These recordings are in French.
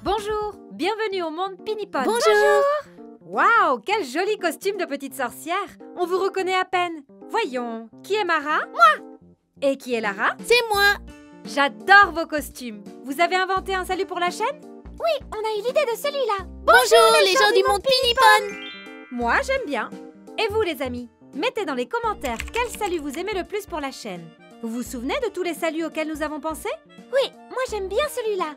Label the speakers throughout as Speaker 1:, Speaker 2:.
Speaker 1: Bonjour, bienvenue au monde Pinipon.
Speaker 2: Bonjour.
Speaker 1: Waouh, quel joli costume de petite sorcière. On vous reconnaît à peine. Voyons, qui est Mara? Moi. Et qui est Lara?
Speaker 2: C'est moi.
Speaker 1: J'adore vos costumes. Vous avez inventé un salut pour la chaîne?
Speaker 3: Oui, on a eu l'idée de celui-là.
Speaker 2: Bonjour les gens du monde Pinipon.
Speaker 1: Moi, j'aime bien. Et vous, les amis? Mettez dans les commentaires quel salut vous aimez le plus pour la chaîne. Vous vous souvenez de tous les saluts auxquels nous avons pensé?
Speaker 3: Oui, moi j'aime bien celui-là.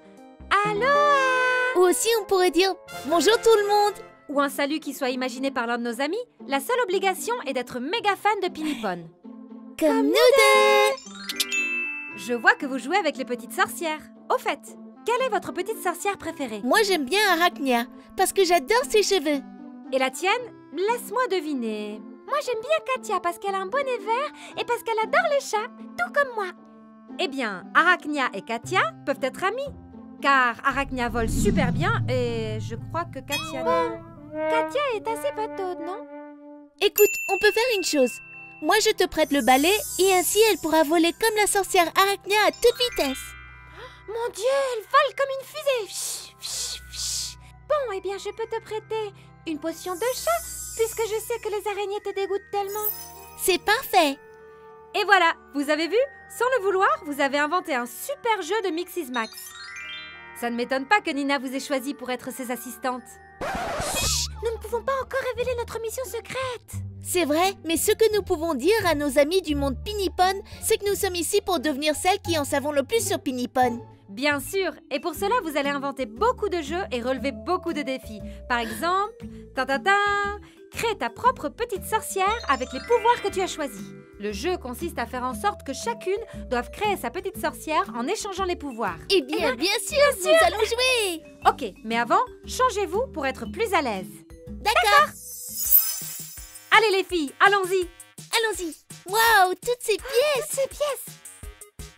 Speaker 3: Aloha!
Speaker 2: Ou aussi on pourrait dire bonjour tout le monde.
Speaker 1: Ou un salut qui soit imaginé par l'un de nos amis. La seule obligation est d'être méga fan de Pinipon.
Speaker 2: Comme nous deux.
Speaker 1: Je vois que vous jouez avec les petites sorcières. Au fait, quelle est votre petite sorcière préférée?
Speaker 2: Moi j'aime bien Arachnia parce que j'adore ses cheveux.
Speaker 1: Et la tienne? Laisse-moi deviner.
Speaker 3: Moi j'aime bien Katia parce qu'elle a un bonnet vert et parce qu'elle adore les chats, tout comme moi.
Speaker 1: Eh bien, Arachnia et Katia peuvent être amies. Car Arachnia vole super bien et je crois que Katia... non.
Speaker 3: Katia est assez pataude, non?
Speaker 2: Écoute, on peut faire une chose. Moi je te prête le balai et ainsi elle pourra voler comme la sorcière Arachnia à toute vitesse.
Speaker 3: Mon Dieu, elle vole comme une fusée. Psh, psh, psh. Bon, eh bien je peux te prêter une potion de chat puisque je sais que les araignées te dégoûtent tellement.
Speaker 2: C'est parfait.
Speaker 1: Et voilà, vous avez vu? Sans le vouloir, vous avez inventé un super jeu de Mixis Max. Ça ne m'étonne pas que Nina vous ait choisi pour être ses assistantes.
Speaker 3: Chut, nous ne pouvons pas encore révéler notre mission secrète.
Speaker 2: C'est vrai, mais ce que nous pouvons dire à nos amis du monde Pinipon, c'est que nous sommes ici pour devenir celles qui en savons le plus sur Pinipon.
Speaker 1: Bien sûr, et pour cela, vous allez inventer beaucoup de jeux et relever beaucoup de défis. Par exemple, crée ta propre petite sorcière avec les pouvoirs que tu as choisis. Le jeu consiste à faire en sorte que chacune doive créer sa petite sorcière en échangeant les pouvoirs.
Speaker 2: Eh bien, bien sûr, nous allons jouer.
Speaker 1: Ok, mais avant, changez-vous pour être plus à l'aise.
Speaker 2: D'accord.
Speaker 1: Allez les filles, allons-y.
Speaker 2: Allons-y. Waouh, toutes ces pièces.
Speaker 3: Toutes ces pièces.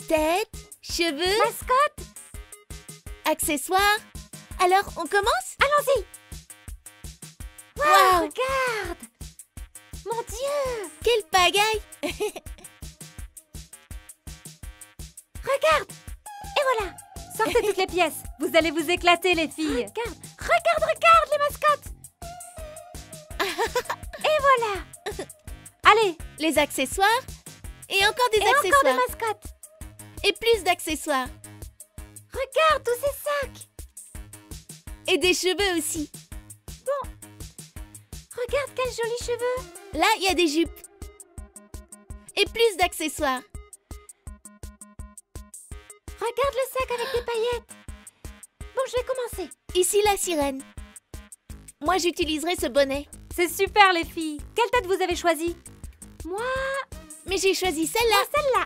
Speaker 2: Tête, cheveux,
Speaker 3: mascotte,
Speaker 2: accessoires. Alors, on commence?
Speaker 3: Allons-y.
Speaker 2: Waouh,
Speaker 3: regarde. Mon Dieu.
Speaker 2: Quelle pagaille.
Speaker 3: Regarde. Et voilà.
Speaker 1: Sortez toutes les pièces. Vous allez vous éclater, les filles.
Speaker 3: Regarde les mascottes. Et voilà.
Speaker 1: Allez.
Speaker 2: Les accessoires. Et encore des accessoires.
Speaker 3: Encore des mascottes.
Speaker 2: Et plus d'accessoires.
Speaker 3: Regarde tous ces sacs.
Speaker 2: Et des cheveux aussi.
Speaker 3: Bon. Regarde quels jolis cheveux.
Speaker 2: Là, il y a des jupes. Et plus d'accessoires.
Speaker 3: Regarde le sac avec des paillettes. Bon, je vais commencer.
Speaker 2: Ici la sirène. Moi, j'utiliserai ce bonnet.
Speaker 1: C'est super, les filles. Quelle tête vous avez choisie?
Speaker 3: Moi...
Speaker 2: Mais j'ai choisi celle-là.
Speaker 3: Celle-là.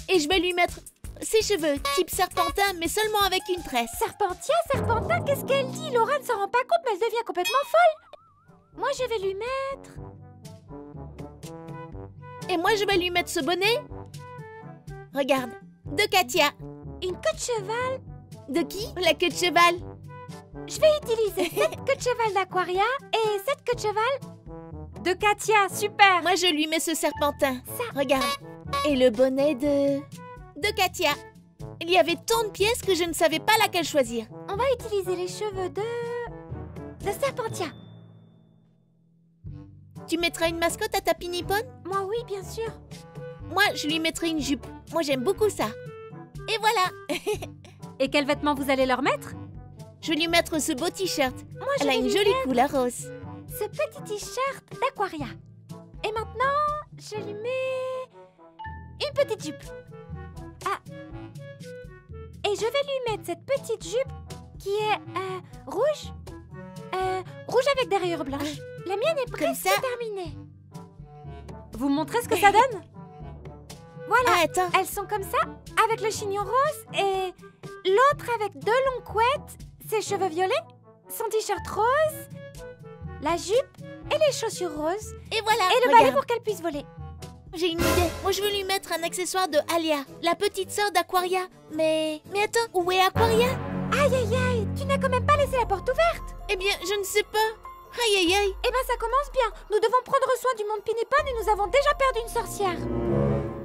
Speaker 2: Et je vais lui mettre ses cheveux, type serpentin, mais seulement avec une tresse.
Speaker 3: Serpentin, qu'est-ce qu'elle dit? Laura ne s'en rend pas compte, mais elle devient complètement folle. Moi, je vais lui mettre...
Speaker 2: Et moi, je vais lui mettre ce bonnet. Regarde, de Katia.
Speaker 3: Une queue de cheval.
Speaker 2: De qui? La queue de cheval.
Speaker 3: Je vais utiliser cette queue de cheval d'Aquaria et cette queue de cheval...
Speaker 1: de Katia, super.
Speaker 2: Moi, je lui mets ce serpentin.
Speaker 3: Ça.
Speaker 2: Regarde. Et le bonnet de Katia. Il y avait tant de pièces que je ne savais pas laquelle choisir.
Speaker 3: On va utiliser les cheveux de Serpentia.
Speaker 2: Tu mettras une mascotte à ta Pinipon?
Speaker 3: Moi, oui, bien sûr.
Speaker 2: Moi, je lui mettrai une jupe. Moi, j'aime beaucoup ça. Et voilà.
Speaker 1: Et quels vêtements vous allez leur mettre?
Speaker 2: Je vais lui mettre ce beau t-shirt.
Speaker 3: Moi,
Speaker 2: Elle a une jolie couleur rose.
Speaker 3: Ce petit t-shirt d'Aquaria. Et maintenant, je lui mets une petite jupe. Ah. Et je vais lui mettre cette petite jupe qui est rouge. Rouge avec des rayures blanches. La mienne est presque terminée.
Speaker 1: Vous me montrez ce que ça donne?
Speaker 3: Voilà.
Speaker 2: Ah, attends.
Speaker 3: Elles sont comme ça, avec le chignon rose et l'autre avec deux longues couettes, ses cheveux violets, son t-shirt rose, la jupe et les chaussures roses.
Speaker 2: Et voilà.
Speaker 3: Et le balai pour qu'elle puisse voler.
Speaker 2: J'ai une idée. Moi, je veux lui mettre un accessoire de Alia, la petite sœur d'Aquaria. Mais attends, où est Aquaria?
Speaker 3: Aïe, aïe, aïe, tu n'as quand même pas laissé la porte ouverte.
Speaker 2: Eh bien, je ne sais pas. Aïe, aïe, aïe.
Speaker 3: Eh bien, ça commence bien. Nous devons prendre soin du monde Pinipon et nous avons déjà perdu une sorcière.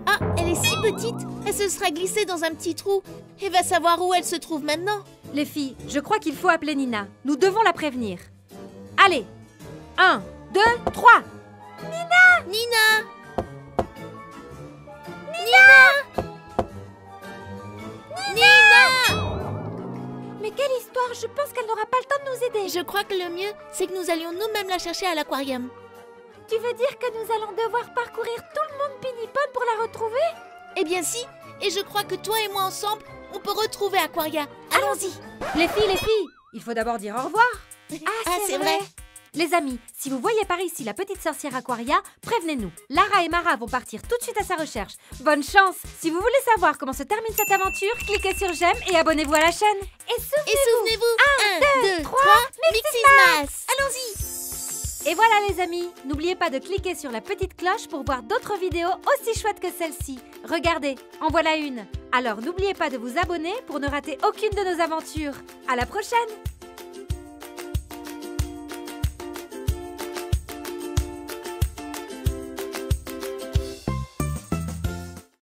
Speaker 2: Ah, elle est si petite. Elle se sera glissée dans un petit trou. Et va savoir où elle se trouve maintenant.
Speaker 1: Les filles, je crois qu'il faut appeler Nina. Nous devons la prévenir. Allez, 1, 2, 3.
Speaker 2: Nina!
Speaker 3: Mais quelle histoire! Je pense qu'elle n'aura pas le temps de nous aider.
Speaker 2: Je crois que le mieux, c'est que nous allions nous-mêmes la chercher à l'aquarium.
Speaker 3: Tu veux dire que nous allons devoir parcourir tout le monde Pinnipon pour la retrouver?
Speaker 2: Eh bien si, et je crois que toi et moi ensemble, on peut retrouver Aquaria. Allons-y.
Speaker 1: Les filles, il faut d'abord dire au revoir.
Speaker 2: Ah, c'est vrai.
Speaker 1: Les amis, si vous voyez par ici la petite sorcière Aquaria, prévenez-nous. Lara et Mara vont partir tout de suite à sa recherche. Bonne chance! Si vous voulez savoir comment se termine cette aventure, cliquez sur j'aime et abonnez-vous à la chaîne.
Speaker 3: Et
Speaker 2: Et souvenez-vous, 1, 2, 3, Mixismas. Allons-y.
Speaker 1: Et voilà les amis, n'oubliez pas de cliquer sur la petite cloche pour voir d'autres vidéos aussi chouettes que celle-ci. Regardez, en voilà une. Alors n'oubliez pas de vous abonner pour ne rater aucune de nos aventures. À la prochaine!